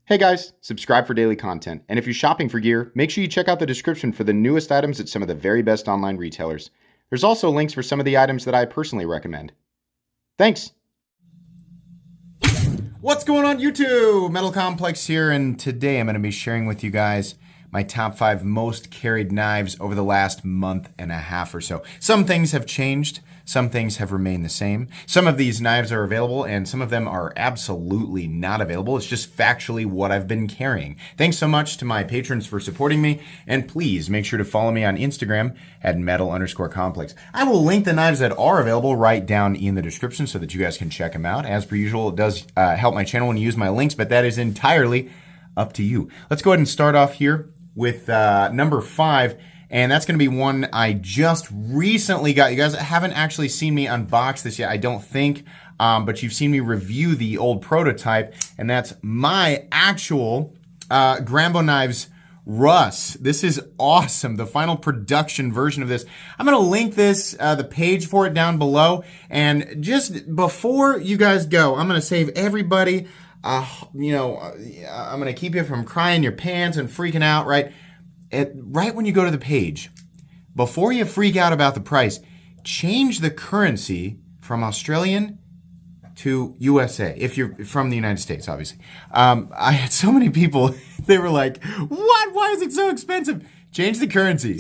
Hey guys, subscribe for daily content. And if you're shopping for gear, make sure you check out the description for the newest items at some of the very best online retailers. There's also links for some of the items that I personally recommend. Thanks! What's going on YouTube? Metal Complex here, and today I'm going to be sharing with you guys my top 5 most carried knives over the last month and a half or so. Some things have changed, some things have remained the same. Some of these knives are available and some of them are absolutely not available. It's just factually what I've been carrying. Thanks so much to my patrons for supporting me, and please make sure to follow me on Instagram at metal_complex. I will link the knives that are available right down in the description so that you guys can check them out. As per usual, it does help my channel when you use my links, but that is entirely up to you. Let's go ahead and start off here with number 5, and that's going to be one I just recently got. You guys haven't actually seen me unbox this yet, I don't think, but you've seen me review the old prototype, and that's my actual Grambo knives Russ. This is awesome, the final production version of this. I'm going to link this, the page for it down below, and just before you guys go, I'm going to save everybody I'm going to keep you from crying your pants and freaking out, right? Right when you go to the page, before you freak out about the price, change the currency from Australian to USA, if you're from the United States, obviously. I had so many people, they were like, what? Why is it so expensive? Change the currency.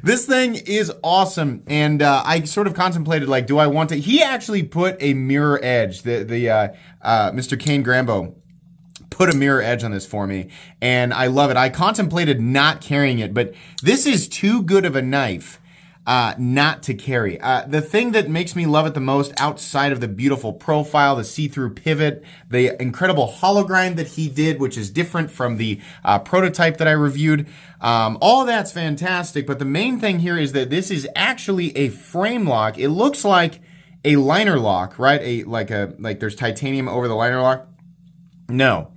This thing is awesome, and I sort of contemplated, like, do I want to? He actually put a mirror edge. Mr. Kane Grambo put a mirror edge on this for me, and I love it. I contemplated not carrying it, but this is too good of a knife not to carry. The thing that makes me love it the most, outside of the beautiful profile, the see-through pivot, the incredible hollow grind that he did, which is different from the prototype that I reviewed, all that's fantastic, but the main thing here is that this is actually a frame lock. It looks like a liner lock, right? Like there's titanium over the liner lock. No.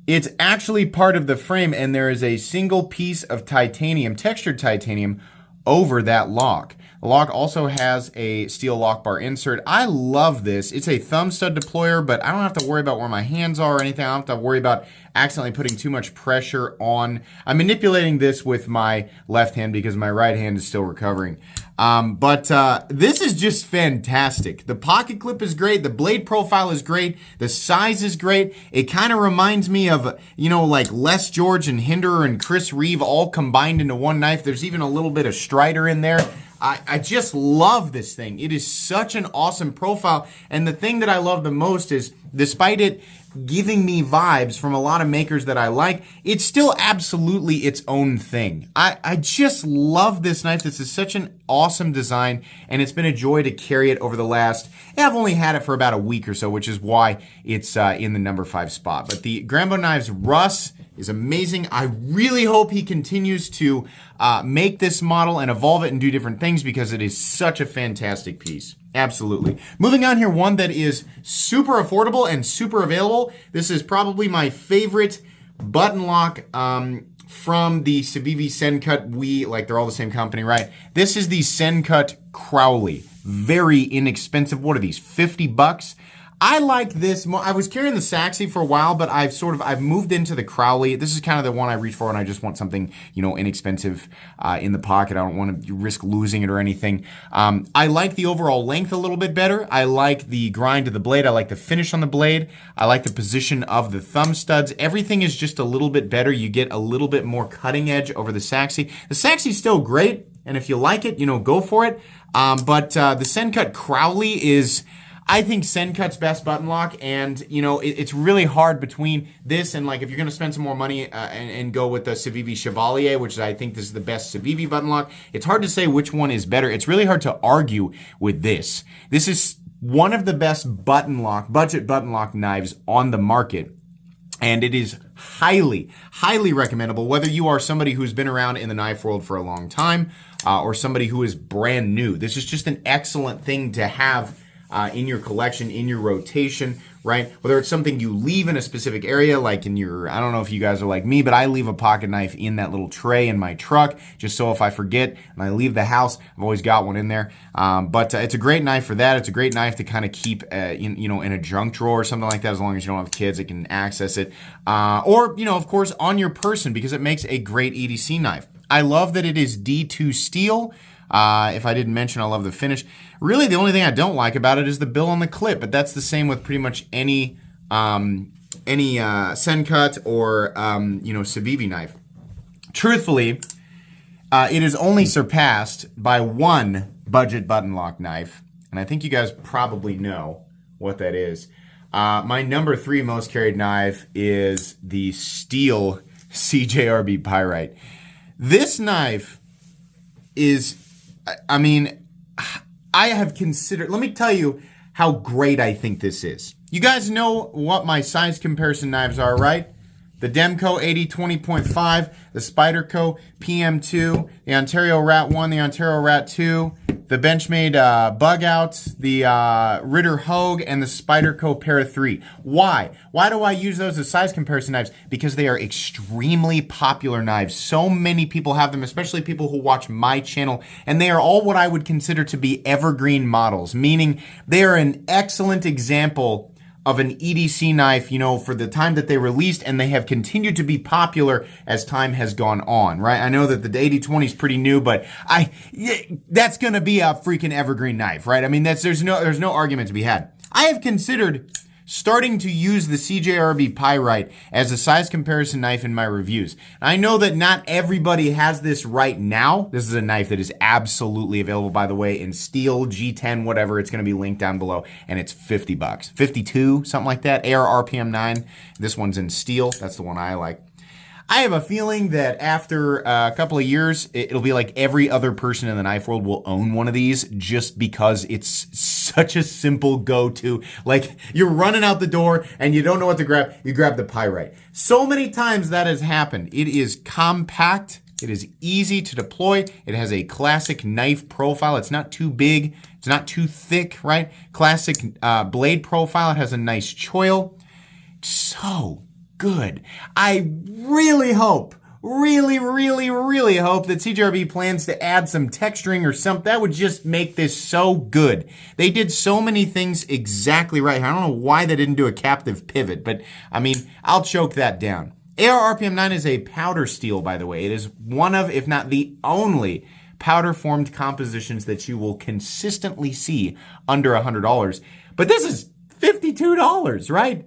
It's actually part of the frame, and there is a single piece of titanium, textured titanium, over that lock. The lock also has a steel lock bar insert. I love this. It's a thumb stud deployer, but I don't have to worry about where my hands are or anything. I don't have to worry about accidentally putting too much pressure on. I'm manipulating this with my left hand because my right hand is still recovering. This is just fantastic. The pocket clip is great. The blade profile is great. The size is great. It kind of reminds me of, like Les George and Hinderer and Chris Reeve all combined into one knife. There's even a little bit of Strider in there. I just love this thing. It is such an awesome profile. And the thing that I love the most is, despite it giving me vibes from a lot of makers that I like, it's still absolutely its own thing. I just love this knife. This is such an awesome design, and it's been a joy to carry it over the last, I've only had it for about a week or so, which is why it's in the number 5 spot. But the Grambo Knives Russ is amazing. I really hope he continues to make this model and evolve it and do different things, because it is such a fantastic piece. Absolutely. Moving on here, one that is super affordable and super available. This is probably my favorite button lock from the Civivi Sencut. They're all the same company, right? This is the Sencut Crowley. Very inexpensive. What are these, 50 bucks? I like this more. I was carrying the Saxy for a while, but I've moved into the Crowley. This is kind of the one I reach for when I just want something, inexpensive in the pocket. I don't want to risk losing it or anything. I like the overall length a little bit better. I like the grind of the blade. I like the finish on the blade. I like the position of the thumb studs. Everything is just a little bit better. You get a little bit more cutting edge over the Saxy. The Saxy's still great, and if you like it, go for it. But the Sencut Crowley is, I think, Sencut's best button lock, and it's really hard between this and, like, if you're going to spend some more money and go with the Civivi Chevalier, which I think this is the best Civivi button lock. It's hard to say which one is better. It's really hard to argue with this. This is one of the best budget button lock knives on the market. And it is highly, highly recommendable, whether you are somebody who's been around in the knife world for a long time or somebody who is brand new. This is just an excellent thing to have in your collection, in your rotation. right? Whether it's something you leave in a specific area, like in your, I don't know if you guys are like me, but I leave a pocket knife in that little tray in my truck, just so if I forget and I leave the house, I've always got one in there. But it's a great knife for that. It's a great knife to kind of keep, in a junk drawer or something like that. As long as you don't have kids, it can access it. Or, of course, on your person, because it makes a great EDC knife. I love that it is D2 steel. If I didn't mention, I love the finish. Really, the only thing I don't like about it is the bill on the clip, but that's the same with pretty much any Sencut or Civivi knife. Truthfully, it is only surpassed by one budget button lock knife, and I think you guys probably know what that is. My number 3 most carried knife is the steel CJRB Pyrite. This knife is, I have considered, let me tell you how great I think this is. You guys know what my size comparison knives are, right? The Demco 80-20.5, the Spyderco PM2, the Ontario Rat 1, the Ontario Rat 2, the Benchmade Bug Out, the Ritter Hogue, and the Spyderco Para 3. Why? Why do I use those as size comparison knives? Because they are extremely popular knives. So many people have them, especially people who watch my channel, and they are all what I would consider to be evergreen models, meaning they are an excellent example of an EDC knife, for the time that they released, and they have continued to be popular as time has gone on, right? I know that the 80-20 is pretty new, but that's gonna be a freaking evergreen knife, right? I mean, there's no argument to be had. I have considered starting to use the CJRB Pyrite as a size comparison knife in my reviews. I know that not everybody has this right now. This is a knife that is absolutely available, by the way, in steel, G10, whatever. It's going to be linked down below, and it's $50. 52, something like that. AR RPM 9. This one's in steel. That's the one I like. I have a feeling that after a couple of years, it'll be like every other person in the knife world will own one of these just because it's such a simple go-to. Like, you're running out the door and you don't know what to grab, you grab the Pyrite. So many times that has happened. It is compact. It is easy to deploy. It has a classic knife profile. It's not too big. It's not too thick, right? Classic blade profile. It has a nice choil. So good. I really hope, really hope that CJRB plans to add some texturing or something. That would just make this so good. They did so many things exactly right. I don't know why they didn't do a captive pivot, but I'll choke that down. AR RPM 9 is a powder steel, by the way. It is one of, if not the only, powder formed compositions that you will consistently see under $100. But this is $52, right?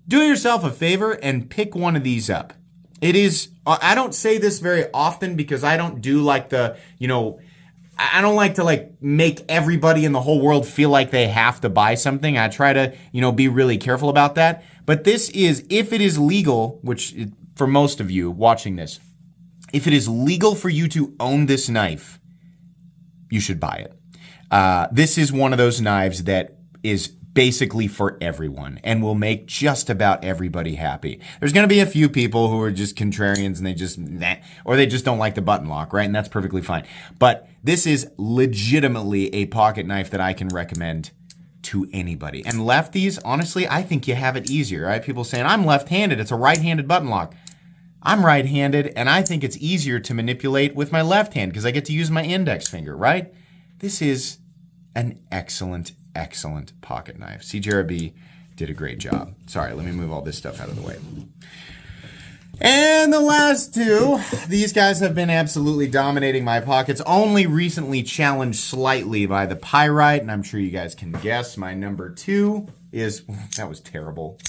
Do yourself a favor and pick one of these up. It is, I don't say this very often because I don't do like the, I don't like to make everybody in the whole world feel like they have to buy something. I try to, be really careful about that. But this is, if it is legal, which for most of you watching this, if it is legal for you to own this knife, you should buy it. This is one of those knives that is basically for everyone and will make just about everybody happy. There's going to be a few people who are just contrarians and they just, or they just don't like the button lock, right? And that's perfectly fine. But this is legitimately a pocket knife that I can recommend to anybody. And lefties, honestly, I think you have it easier, right? People saying, I'm left-handed, it's a right-handed button lock. I'm right-handed, and I think it's easier to manipulate with my left hand because I get to use my index finger, right? This is an excellent pocket knife. CJRB did a great job. Sorry, let me move all this stuff out of the way. And the last two, these guys have been absolutely dominating my pockets, only recently challenged slightly by the Pyrite, and I'm sure you guys can guess. My number 2 is, that was terrible.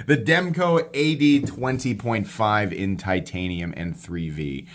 The Demco AD 20.5 in titanium and 3V.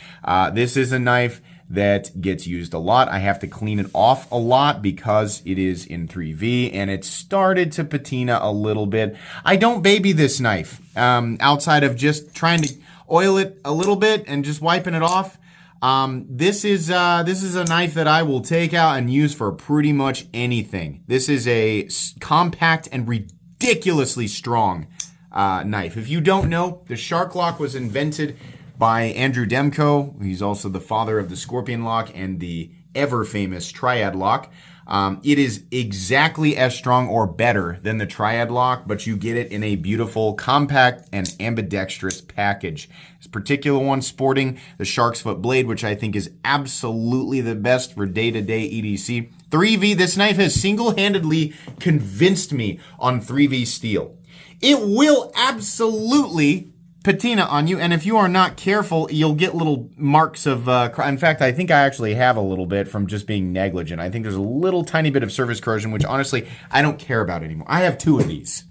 This is a knife that gets used a lot. I have to clean it off a lot because it is in 3V and it started to patina a little bit. I don't baby this knife outside of just trying to oil it a little bit and just wiping it off. This is a knife that I will take out and use for pretty much anything. This is a compact and ridiculously strong knife. If you don't know, the Shark Lock was invented by Andrew Demco. He's also the father of the Scorpion Lock and the ever famous Triad Lock. It is exactly as strong or better than the Triad lock, but you get it in a beautiful, compact, and ambidextrous package. This particular one sporting the Shark's Foot blade, which I think is absolutely the best for day-to-day EDC. 3V, this knife has single-handedly convinced me on 3V steel. It will absolutely patina on you, and if you are not careful, you'll get little marks of, in fact, I think I actually have a little bit from just being negligent. I think there's a little tiny bit of surface corrosion, which honestly, I don't care about anymore. I have 2 of these.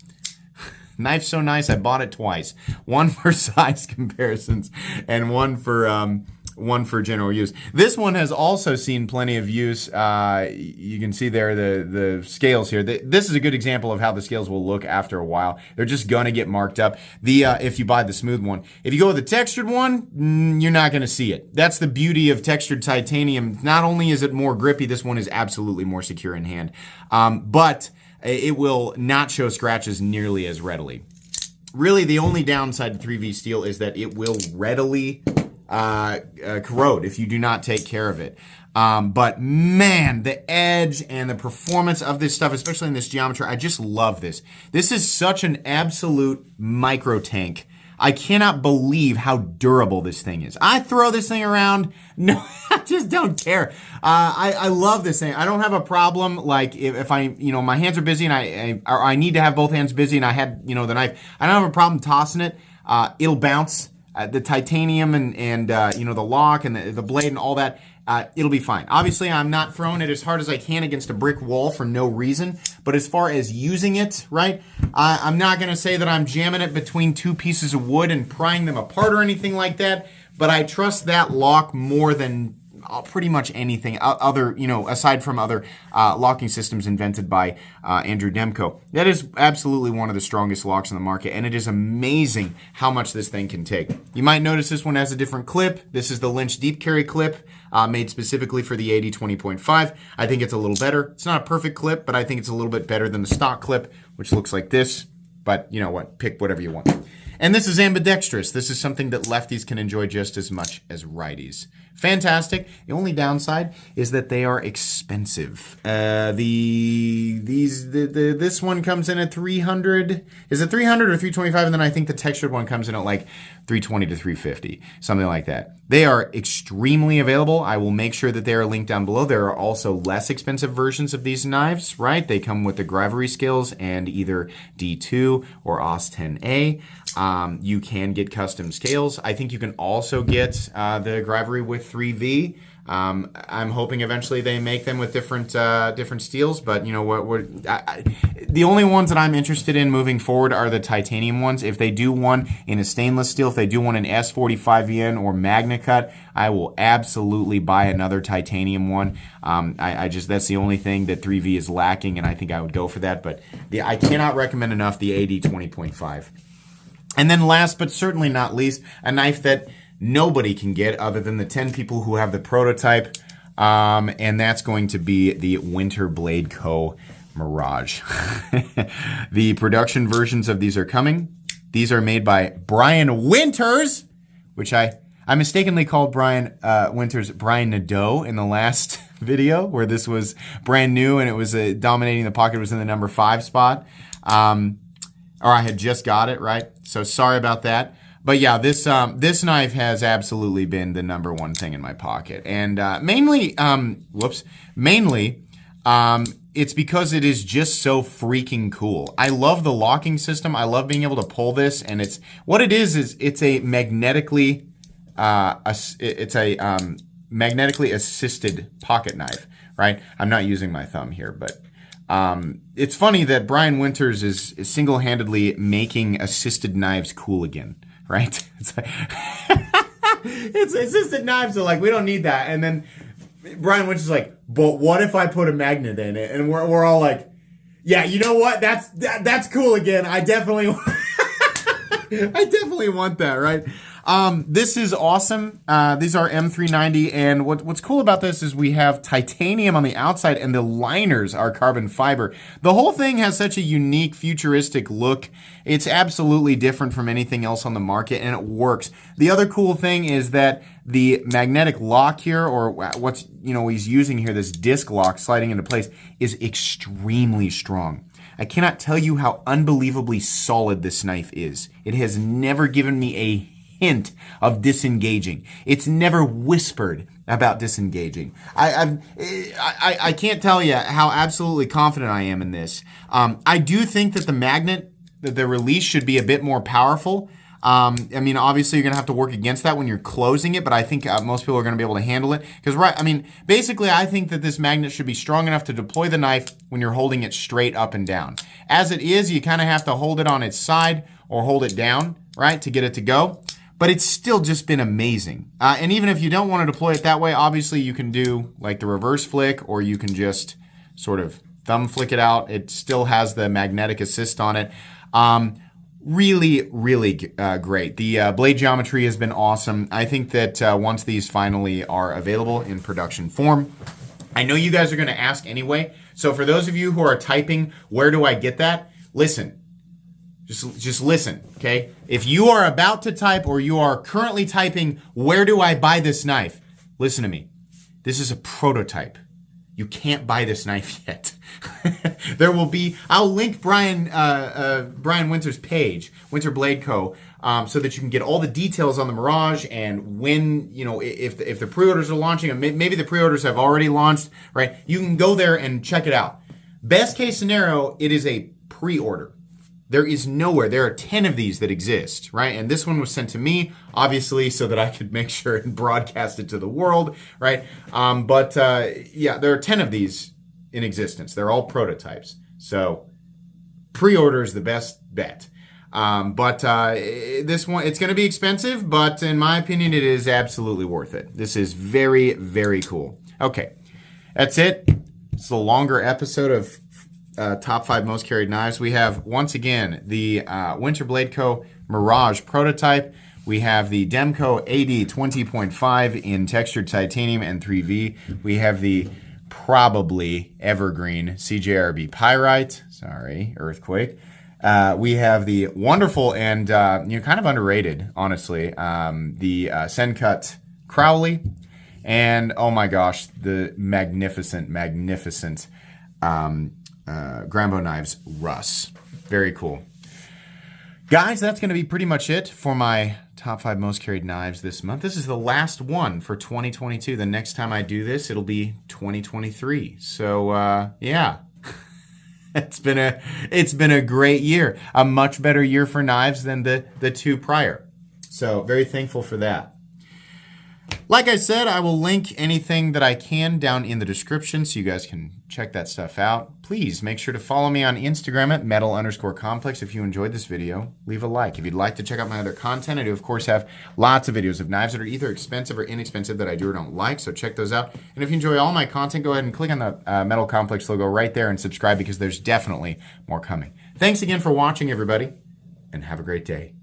Knife's so nice, I bought it twice. One for size comparisons and one for general use. This one has also seen plenty of use. You can see there the scales here. This is a good example of how the scales will look after a while. They're just gonna get marked up. If you buy the smooth one. If you go with the textured one, you're not gonna see it. That's the beauty of textured titanium. Not only is it more grippy, this one is absolutely more secure in hand. But it will not show scratches nearly as readily. Really, the only downside to 3V steel is that it will readily corrode if you do not take care of it. But man, the edge and the performance of this stuff, especially in this geometry, I just love this. This is such an absolute micro tank. I cannot believe how durable this thing is. I throw this thing around. No, I just don't care. I love this thing. I don't have a problem. Like if I, my hands are busy and I need to have both hands busy and I had, the knife, I don't have a problem tossing it. It'll bounce. The titanium and the lock and the blade and all that, it'll be fine. Obviously, I'm not throwing it as hard as I can against a brick wall for no reason. But as far as using it, right, I'm not going to say that I'm jamming it between 2 pieces of wood and prying them apart or anything like that. But I trust that lock more than pretty much anything other, aside from other locking systems invented by Andrew Demco. That is absolutely one of the strongest locks on the market, and it is amazing how much this thing can take. You might notice this one has a different clip. This is the Lynch Deep Carry clip, made specifically for the AD 20.5. I think it's a little better. It's not a perfect clip, but I think it's a little bit better than the stock clip, which looks like this. But you know what? Pick whatever you want. And this is ambidextrous. This is something that lefties can enjoy just as much as righties. Fantastic. The only downside is that they are expensive. This one comes in at 300. Is it 300 or 325? And then I think the textured one comes in at like 320 to 350, something like that. They are extremely available. I will make sure that they are linked down below. There are also less expensive versions of these knives, right? They come with the Gravity scales and either D2 or OS 10A. You can get custom scales. I think you can also get the Gravity with 3V. I'm hoping eventually they make them with different steels, but the only ones that I'm interested in moving forward are the titanium ones. If they do one in a stainless steel, if they do one in S45VN or Magna Cut, I will absolutely buy another titanium one. That's the only thing that 3V is lacking, and I think I would go for that. But I cannot recommend enough the AD 20.5. And then last but certainly not least, a knife that nobody can get other than the 10 people who have the prototype, and that's going to be the Winter Blade Co. Mirage. The production versions of these are coming. These are made by Brian Winters, which I mistakenly called Brian Winters Brian Nadeau in the last video, where this was brand new and it was dominating the pocket. It was in the number 5 spot. Or I had just got it, right? So sorry about that. But yeah, this knife has absolutely been the number one thing in my pocket. And mainly, it's because it is just so freaking cool. I love the locking system. I love being able to pull this, and it's a magnetically magnetically assisted pocket knife, right? I'm not using my thumb here, but it's funny that Brian Winters is single-handedly making assisted knives cool again, right? It's like it's assisted knives are like, we don't need that. And then Brian Winters is like, but what if I put a magnet in it? And we're all like, yeah, you know what? That's cool again. I definitely want that, right? This is awesome. These are M390, and what's cool about this is we have titanium on the outside, and the liners are carbon fiber. The whole thing has such a unique, futuristic look. It's absolutely different from anything else on the market, and it works. The other cool thing is that the magnetic lock here, or what's he's using here, this disc lock sliding into place, is extremely strong. I cannot tell you how unbelievably solid this knife is. It has never given me a hint of disengaging. It's never whispered about disengaging. I can't tell you how absolutely confident I am in this. I do think that the magnet, that the release should be a bit more powerful. I mean, obviously you're going to have to work against that when you're closing it, but I think most people are going to be able to handle it. Because, basically I think that this magnet should be strong enough to deploy the knife when you're holding it straight up and down. As it is, you kind of have to hold it on its side or hold it down, right, to get it to go. But it's still just been amazing. And even if you don't want to deploy it that way, obviously you can do like the reverse flick, or you can just sort of thumb flick it out. It still has the magnetic assist on it. Really, really great. The blade geometry has been awesome. I think that once these finally are available in production form, I know you guys are going to ask anyway. So for those of you who are typing, where do I get that? Listen. Just listen, okay? If you are about to type, or you are currently typing, where do I buy this knife? Listen to me. This is a prototype. You can't buy this knife yet. There will be, I'll link Brian Winter's page, Winter Blade Co., so that you can get all the details on the Mirage, and when, if the pre-orders are launching, and maybe the pre-orders have already launched, right? You can go there and check it out. Best case scenario, it is a pre-order. There is nowhere. There are 10 of these that exist, right? And this one was sent to me, obviously, so that I could make sure and broadcast it to the world, right? Yeah, there are 10 of these in existence. They're all prototypes. So pre-order is the best bet. This one, it's going to be expensive, but in my opinion, it is absolutely worth it. This is very, very cool. Okay, that's it. It's a longer episode of top 5 most carried knives. We have, once again, the Winter Blade Co. Mirage prototype. We have the Demco AD 20.5 in textured titanium and 3V. We have the probably evergreen CJRB Pyrite. Sorry, earthquake. We have the wonderful and kind of underrated, honestly, the Sencut Crowley. And oh my gosh, the magnificent Grambo knives, Russ. Very cool. Guys, that's going to be pretty much it for my top 5 most carried knives this month. This is the last one for 2022. The next time I do this, it'll be 2023. So, yeah. It's been a great year. A much better year for knives than the 2 prior. So, very thankful for that. Like I said, I will link anything that I can down in the description so you guys can check that stuff out. Please make sure to follow me on Instagram at metal_complex. If you enjoyed this video, leave a like. If you'd like to check out my other content, I do, of course, have lots of videos of knives that are either expensive or inexpensive that I do or don't like, so check those out. And if you enjoy all my content, go ahead and click on the Metal Complex logo right there and subscribe, because there's definitely more coming. Thanks again for watching, everybody, and have a great day.